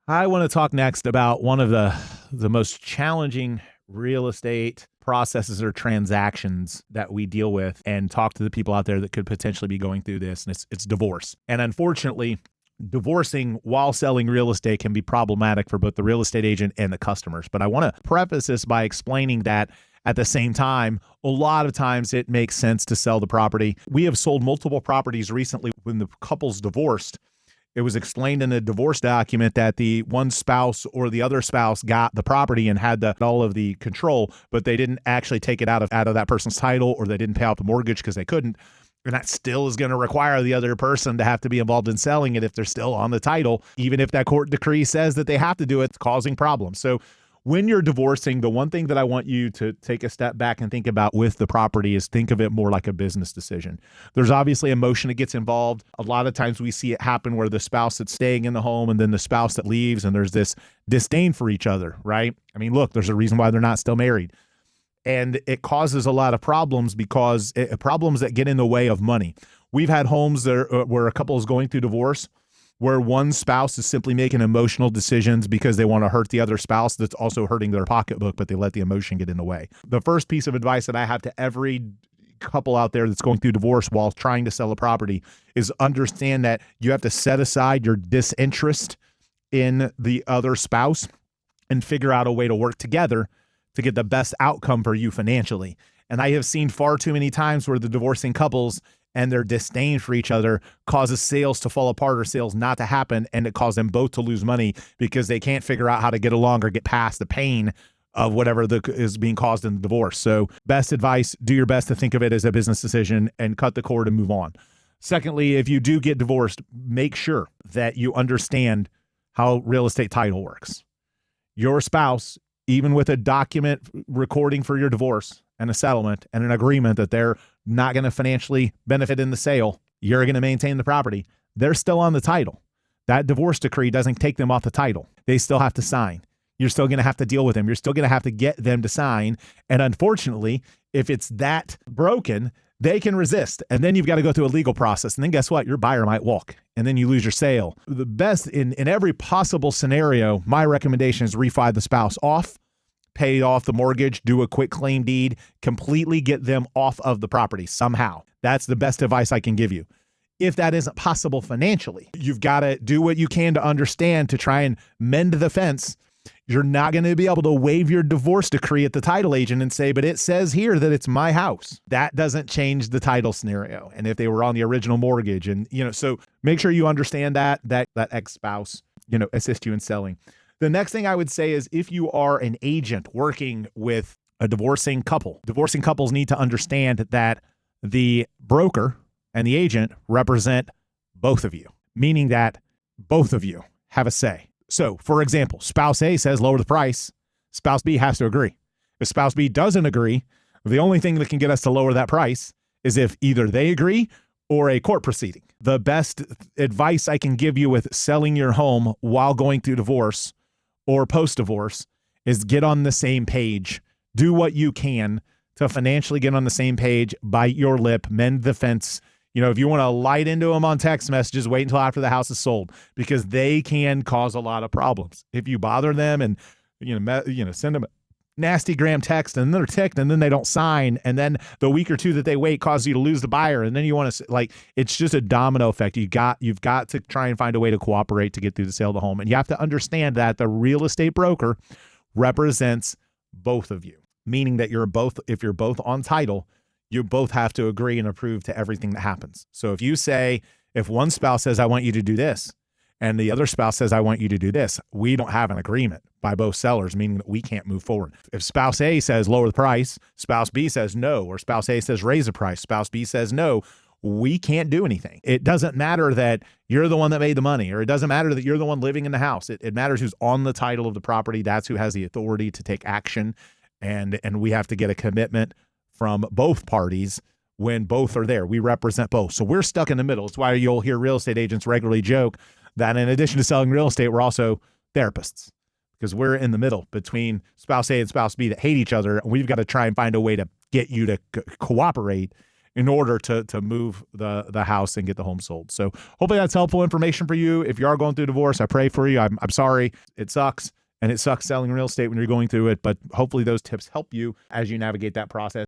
I want to talk next about one of the most challenging real estate processes or transactions that we deal with, and talk to the people out there that could potentially be going through this. And it's divorce. And unfortunately, divorcing while selling real estate can be problematic for both the real estate agent and the customers. But I want to preface this by explaining that at the same time, a lot of times it makes sense to sell the property. We have sold multiple properties recently when the couple's divorced. It was explained in the divorce document that the one spouse or the other spouse got the property and had all of the control, but they didn't actually take it out of that person's title, or they didn't pay out the mortgage because they couldn't. And that still is going to require the other person to have to be involved in selling it if they're still on the title. Even if that court decree says that they have to do it, it's causing problems. So when you're divorcing, the one thing that I want you to take a step back and think about with the property is think of it more like a business decision. There's obviously emotion that gets involved. A lot of times we see it happen where the spouse that's staying in the home and then the spouse that leaves, and there's this disdain for each other, right? I mean, look, there's a reason why they're not still married. And it causes a lot of problems because problems that get in the way of money. We've had homes where a couple is going through divorce, where one spouse is simply making emotional decisions because they want to hurt the other spouse that's also hurting their pocketbook, but they let the emotion get in the way. The first piece of advice that I have to every couple out there that's going through divorce while trying to sell a property is understand that you have to set aside your disinterest in the other spouse and figure out a way to work together to get the best outcome for you financially. And I have seen far too many times where the divorcing couples and their disdain for each other causes sales to fall apart or sales not to happen, and it causes them both to lose money because they can't figure out how to get along or get past the pain of whatever is being caused in the divorce. So best advice, do your best to think of it as a business decision and cut the cord and move on. Secondly, if you do get divorced, make sure that you understand how real estate title works. Your spouse, even with a document recording for your divorce and a settlement and an agreement that they're not going to financially benefit in the sale, you're going to maintain the property, they're still on the title. That divorce decree doesn't take them off the title. They still have to sign. You're still going to have to deal with them. You're still going to have to get them to sign. And unfortunately, if it's that broken, they can resist. And then you've got to go through a legal process. And then guess what? Your buyer might walk, and then you lose your sale. The best in every possible scenario, my recommendation is refi the spouse off, pay off the mortgage, do a quick claim deed, completely get them off of the property somehow. That's the best advice I can give you. If that isn't possible financially, you've got to do what you can to understand to try and mend the fence. You're not going to be able to waive your divorce decree at the title agent and say, but it says here that it's my house. That doesn't change the title scenario. And if they were on the original mortgage, and, so make sure you understand that ex-spouse, assist you in selling. The next thing I would say is if you are an agent working with a divorcing couples need to understand that the broker and the agent represent both of you, meaning that both of you have a say. So, for example, spouse A says lower the price. Spouse B has to agree. If spouse B doesn't agree, the only thing that can get us to lower that price is if either they agree or a court proceeding. The best advice I can give you with selling your home while going through divorce or post-divorce is get on the same page. Do what you can to financially get on the same page, bite your lip, mend the fence. If you want to light into them on text messages, wait until after the house is sold, because they can cause a lot of problems. If you bother them and, send them a nasty gram text and then they're ticked and then they don't sign, and then the week or two that they wait causes you to lose the buyer, and then you want to, it's just a domino effect. You've got to try and find a way to cooperate to get through the sale of the home. And you have to understand that the real estate broker represents both of you, meaning that if you're both on title, you both have to agree and approve to everything that happens. So if one spouse says, I want you to do this, and the other spouse says, I want you to do this, we don't have an agreement by both sellers, meaning that we can't move forward. If spouse A says lower the price, spouse B says no, or spouse A says raise the price, spouse B says no, we can't do anything. It doesn't matter that you're the one that made the money, or it doesn't matter that you're the one living in the house. It matters who's on the title of the property. That's who has the authority to take action. And we have to get a commitment from both parties when both are there. We represent both. So we're stuck in the middle. It's why you'll hear real estate agents regularly joke that in addition to selling real estate, we're also therapists, because we're in the middle between spouse A and spouse B that hate each other. And we've got to try and find a way to get you to cooperate in order to move the house and get the home sold. So hopefully that's helpful information for you. If you are going through divorce, I pray for you. I'm sorry. It sucks. And it sucks selling real estate when you're going through it, but hopefully those tips help you as you navigate that process.